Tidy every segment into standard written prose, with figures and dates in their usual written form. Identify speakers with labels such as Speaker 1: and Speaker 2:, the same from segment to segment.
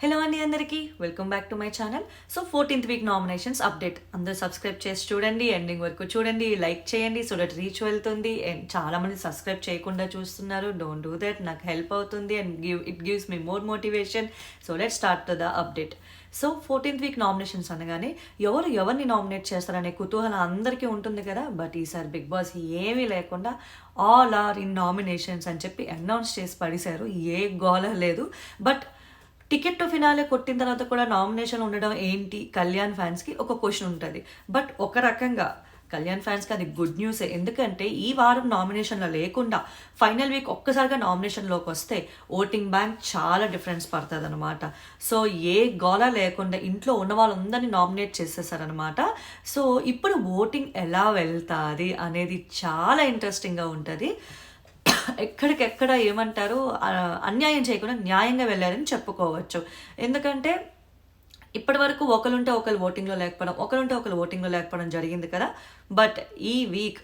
Speaker 1: Hello అండి అందరికీ welcome back to my channel. So 14th week nominations update అందరూ subscribe చేసి చూడండి, ఎండింగ్ వరకు చూడండి, లైక్ చేయండి సో దట్ రీచ్ వెళ్తుంది. అండ్ చాలామంది సబ్స్క్రైబ్ చేయకుండా చూస్తున్నారు. డోంట్ డూ దట్, నాకు హెల్ప్ అవుతుంది and it gives me more motivation. So let start the update. So 14th week nominations అనగానే ఎవరిని నామినేట్ చేస్తారనే కుతూహలం అందరికీ ఉంటుంది కదా. బట్ ఈసారి బిగ్ బాస్ ఏమీ లేకుండా ఆల్ ఆర్ ఇన్ నామినేషన్స్ అని చెప్పి అనౌన్స్ చేసి పడేశారు. ఏ గోల లేదు. బట్ టికెట్ టు ఫినాలే కొట్టిన తర్వాత కూడా నామినేషన్ ఉండడం ఏంటి కళ్యాణ్ ఫ్యాన్స్కి ఒక క్వశ్చన్ ఉంటుంది. బట్ ఒక రకంగా కళ్యాణ్ ఫ్యాన్స్కి అది గుడ్ న్యూసే. ఎందుకంటే ఈ వారం నామినేషన్లో లేకుండా ఫైనల్ వీక్ ఒక్కసారిగా నామినేషన్లోకి వస్తే ఓటింగ్ బ్యాంక్ చాలా డిఫరెన్స్ పడుతుంది అనమాట. సో ఏ గోల లేకుండా ఇంట్లో ఉన్న వాళ్ళందరినీ నామినేట్ చేసేసారనమాట. సో ఇప్పుడు ఓటింగ్ ఎలా వెళ్తుంది అనేది చాలా ఇంట్రెస్టింగ్గా ఉంటుంది. ఎక్కడికెక్కడ ఏమంటారు అన్యాయం చేయకుండా న్యాయంగా వెళ్ళారని చెప్పుకోవచ్చు. ఎందుకంటే ఇప్పటి వరకు ఒకరుంటే ఒకరు ఓటింగ్లో లేకపోవడం జరిగింది కదా. బట్ ఈ week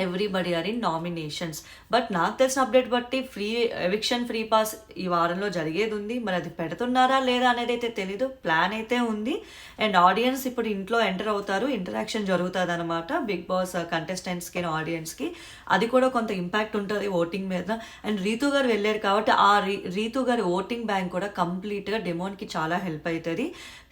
Speaker 1: everybody are in nominations. But నాకు తెలిసిన అప్డేట్ బట్టి ఎవిక్షన్ ఫ్రీ పాస్ ఈ వారంలో జరిగేది ఉంది. మరి అది పెడుతున్నారా లేదా అనేది అయితే తెలీదు. ప్లాన్ అయితే ఉంది. అండ్ ఆడియన్స్ ఇప్పుడు ఇంట్లో ఎంటర్ అవుతారు, ఇంటరాక్షన్ జరుగుతుంది అనమాట బిగ్ బాస్ కంటెస్టెంట్స్కి ఆడియన్స్కి. అది కూడా కొంత ఇంపాక్ట్ ఉంటుంది ఓటింగ్ మీద. అండ్ రీతు గారు వెళ్ళారు కాబట్టి ఆ రీతు గారి ఓటింగ్ బ్యాంక్ కూడా కంప్లీట్గా డెమోన్కి చాలా హెల్ప్ అవుతుంది.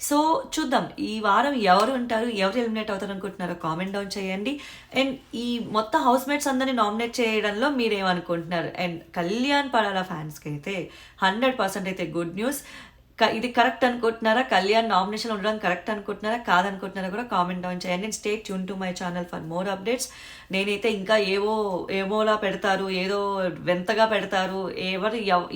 Speaker 1: సో చూద్దాం ఈ వారం ఎవరు ఉంటారు, ఎవరు ఎలిమినేట్ అవుతారు అనుకుంటున్నారో కామెంట్ డౌన్ చేయండి. అండ్ ఈ మొత్తం హౌస్ మేట్స్ అందరినీ నామినేట్ చేయడంలో మీరేమనుకుంటున్నారు? అండ్ కళ్యాణ్ పడాల ఫ్యాన్స్కి అయితే 100% అయితే గుడ్ న్యూస్. ఇది కరెక్ట్ అనుకుంటున్నారా? కళ్యాణ్ నామినేషన్ ఉండడం కరెక్ట్ అనుకుంటున్నారా, కాదనుకుంటున్నారా కూడా కామెంట్ డౌన్ చేయండి. And stay tune to my channel for more updates. నేనైతే ఇంకా ఏమోలా పెడతారు, ఏదో వింతగా పెడతారు,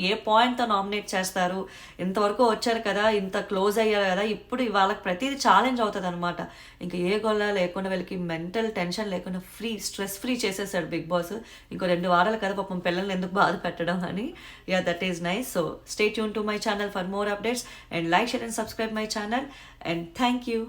Speaker 1: ఏ పాయింట్తో నామినేట్ చేస్తారు, ఇంతవరకు వచ్చారు కదా, ఇంత క్లోజ్ అయ్యారు కదా, ఇప్పుడు వాళ్ళకి ప్రతిదీ ఛాలెంజ్ అవుతుంది అనమాట. ఇంకా ఏ గొల్ల లేకుండా వీళ్ళకి మెంటల్ టెన్షన్ లేకుండా స్ట్రెస్ ఫ్రీ చేసేసాడు బిగ్ బాస్. ఇంకో 2 వారాలు కదా పాపం పిల్లల్ని ఎందుకు బాధ పెట్టడం అని. That is nice. So stay tuned to my channel for more updates and like, share and subscribe my channel, and thank you.